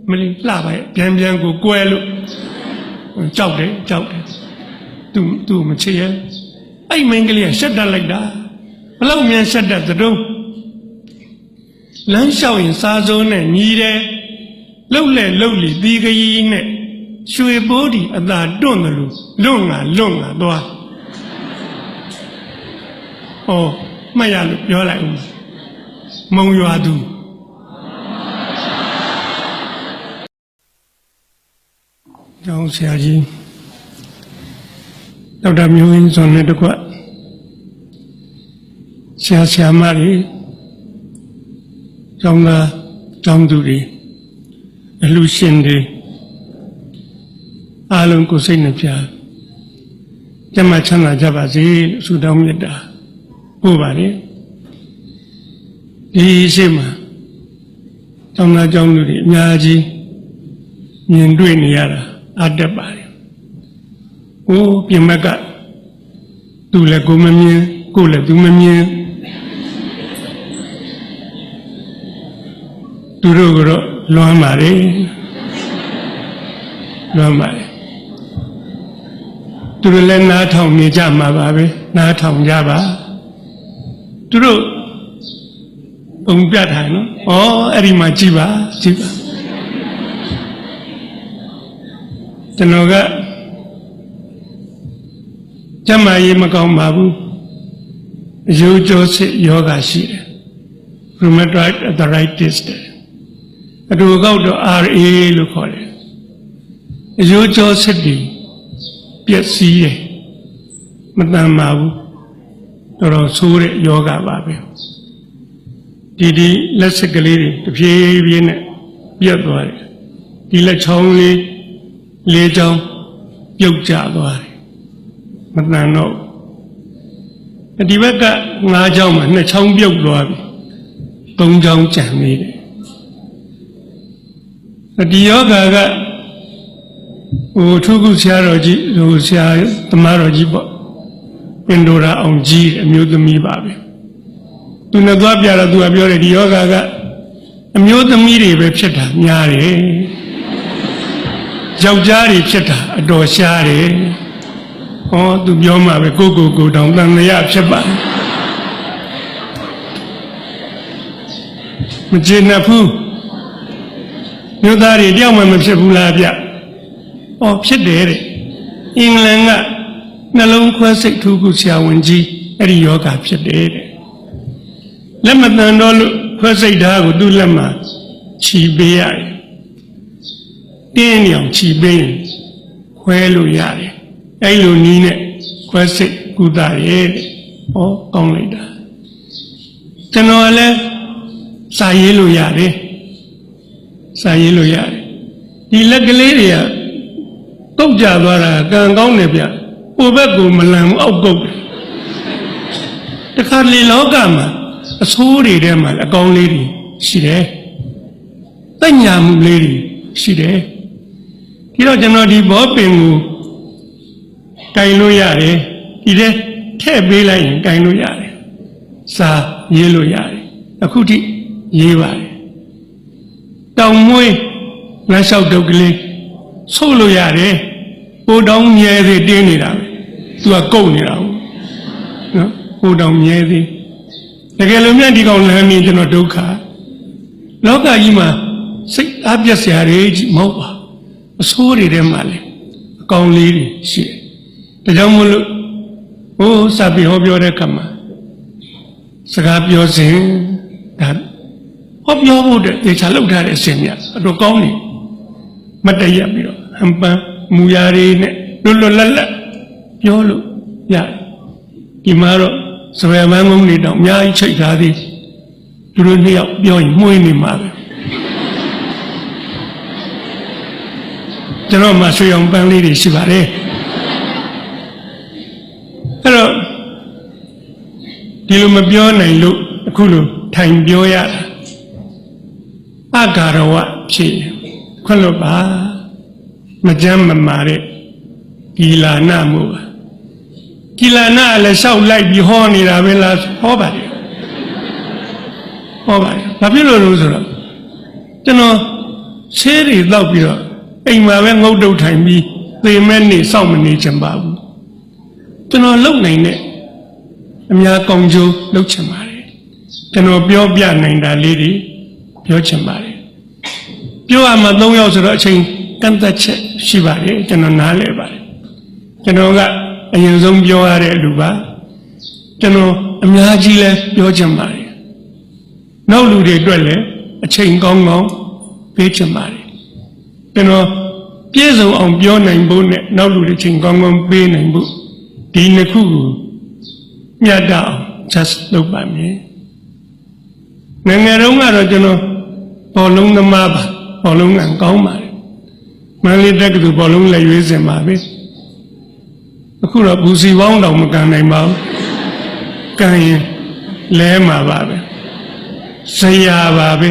မလီလှပါရဲ့ပြန်ကိုကွဲလို့ကြောက်တယ်သူမချစ်ရဲ့အဲ့မင်းကလေးကရှက်တတ်လိုက်တာဘလောက်မြန်ရှက်တတ်သတုံးလမ်းလျှောက်ရင်စားစိုးနဲ့ညီတယ်လှုပ်လေဒီကကြီးနဲ့ရွှေပိုးဒီအသာတွန့်တယ်လို့လွန့်ငါသွားဟောမှတ်ရလို့ပြောလိုက်ဦးမုံရွာသူကျောင်းဆရာကြီးဒေါက်တာမျိုးရင်းစွန်နဲ့တကွဆရာမတွေကျောင်းသားကျောင်းသူတွေအလှရှင်တွေအားလုံးကိုစိတ်နှပြကျမ်းမာချမ်းသာကြပါစေလို့ဆုတောင်းမြတ်တာပို့ပါလေဒီရှိမှကျောင်းသားကျောင်းသူတွေအများကြီးမြင်တွေ့နေရတာအားတက်ပါတယ်ဟိုးပြင်မက်ကသူလည်းကိုမမြင်ကိုလည်းသူမမြင်သူတို့ကတော့လွမ်းပါတယ်သူတို့လည်းနားထောင်နေကြမှာပါပဲနားထောင်ကြပါသူတို့ပုံပြထားနော်အဲ့ဒီမှာကြည့်ပါကျွန်တော်ကကျမရေးမကောင်းပါဘူးအယိုးကျော်စစ်ယောဂရှိတယ် rheumatoid arthritis အတူကောက်တော့ RA လို့ခေါ်တယ်အယိုးကျော်စစ်တွေပျက်စီးတယ်မတန်ပါဘူးတော်ဆိုးတဲ့ယောဂပါပဲဒီလက်စကလေးတွေတဖြည်းဖြည်းနဲ့ပြတ်သွားတယ်ဒီလက်ချောင်းလေးချောင်းပြုတ်ကျသွားတယ်မတန်တော့ဒီဘက်က5ချောင်းမှာ2ချောင်းပြုတ်သွားပြီ3ချောင်းကျန်နေတယ်ဒီယောဂကထုခုဆရာတော်ကြီးဆရာသမားတော်ကြီးပေါ့ပင်တော်ရာအောင်ကြီးအမျိုးသမီးပါပဲသူနဲ့သွားပြတော့သူကပြောတယ်ဒီယောဂကအမျိုးသမီးတွေပဲဖြစ်တာများတယ်ယောက်ျားတွေဖြစ်တာအတော်ရှားတယ်သူပြောမှာပဲကိုတောင်တန်မြတ်ဖြစ်ပါမကျေနပ်ဘူးမြို့သားတွေတယောက်မှမဖြစ်ဘူးလားဗျဖြစ်တယ်တဲ့အင်္ဂလန်ကနှလုံးခွဲစိတ်ထူးခုဆရာဝန်ကြီးအဲ့ဒီယောဂဖြစ်တယ်တဲ့လက်မတန်တော့လို့ခွဲစိတ်ဓာတ်ကိုသူ့လက်မှာခြီးပေးရတယ်တင်းနေအောင်ခြီးပေးရင်ခွဲလို့ရတယ်အဲ့လိုနီးနဲ့ခွဲစိတ်ကုသရဲ့တဲ့ကောင်းလိုက်တာကျွန်တော်လည်းစာရေးလို့ရတယ်ဒီလက်ကလေးတွေကတုတ်ကြသွားတာကံကောင်းတယ်ဗျဟိုဘက်ကိုမလန်ဘူးအောက်ကုတ်တခါလေလောကမှာအဆိုးတွေထဲမှာအကောင်းလေးတွေရှိတယ်တညာမှုလေးတွေရှိတယ်ဒီတော့ကျွန်တော်ဒီဘောပင်ကိုကင်လို့ရတယ်ဒီထဲထည့်ပေးလိုက်ရင်ကင်လို့ရတယ်စာရေးလို့ရတယ်အခုထိရေးပါတယ်တောင်မွေးငါလျှောက်တုတ်ကလေးဆုပ်လို့ရတယ်ပိုတောင်မြဲသေးတင်းနေတာပဲသူကကုတ်နေတာဟုတ်နော်ပိုတောင်မြဲသေးတကယ်လို့မြန်ဒီကောင်လမ်းမြင်ကျွန်တော်ဒုက္ခလောကကြီးမှာစိတ်အားပြတ်စရာတွေကြီးမဟုတ်ပါအဆိုးတွေထဲမှာလေအကောင်လေးတွေရှိတယ်ဒါကြောင့်မို့လို့စာပေဟောပြောတဲ့အခါမှာစကားပြောစဉ်ဒါဟောပြောဖို့တဲ့တေချာလောက်ထားတဲ့အစဉ်မြတ်အတော်ကောင်းနေမတည့်ရပြီးတော့ဟန်ပန်းမူရာတွေနဲ့လွတ်လပ်ပြောလို့ရတယ်ဒီမှာတော့စပယ်ပန်းကုန်းတွေတော့အများကြီးချိတ်ထားသေးသူတို့နှစ်ယောက်ပြောရင်မှုန်းနေမှာပဲကျွန်တော်မှဆွေအောင်ပန်းလေးတွေရှိပါတယ်အဲ့တော့ဒီလိုမပြောနိုင်လို့အခုလိုထိုင်ပြောရတာအဂါရဝဖြစ်ခွင့်လို့ပါမကြမ်းမမာတဲ့ကီလာနာမှုပါကီလာနာလည်းလျှောက်လိုက်ပြီးဟောနေတာပဲလားဟောပါတယ်ဘာဖြစ်လို့လဲဆိုတော့ကျွန်တော် ဆေးတွေတောက်ပြီးတော့အိမ်မှာပဲငုတ်တုတ်ထိုင်ပြီးသေမဲ့နေစောင့်မနေချင်ပါဘူးကျွန်တော်လုံနိုင်တဲ့အများကောင်းကျိုးလုပ်ချင်ပါတယ်ကျွန်တော်ပြောပြနိုင်တာလေးတွေပြောချင်ပါတယ်ပြောရမှာ3ယောက်ဆိုတော့အချိန်ကန့်သက်ချက်ရှိပါတယ်ကျွန်တော်နားလည်ပါတယ်ကျွန်တော်ကအရင်ဆုံးပြောရတဲ့လူပါကျွန်တော်အများကြီးလဲပြောချင်ပါတယ်နောက်လူတွေအတွက်လည်းအချိန်ကောင်းကောင်းပေးချင်ပါတယ်ကျွန်တော်ပြည့်စုံအောင်ပြောနိုင်ဖို့နဲ့နောက်လူတွေအချိန်ကောင်းကောင်းပေးနိုင်ဖို့ဒီနှစ်ခုကိုမြတ်တာအောင် just လုပ်ပါမယ်ငယ်ငယ်တုန်းကတော့ကျွန်တော်ဘောလုံးသမားပါဘောလုံးကကောင်းပါတယ်မန္တလေးတက္ကသိုလ်ဘောလုံးလက်ရွေးစင်ပါပဲအခုတော့ဘူစီပေါင်းတောင်မကန်နိုင်ပါဘူးကန်ရင်လဲမှာပါပဲဇရာပါပဲ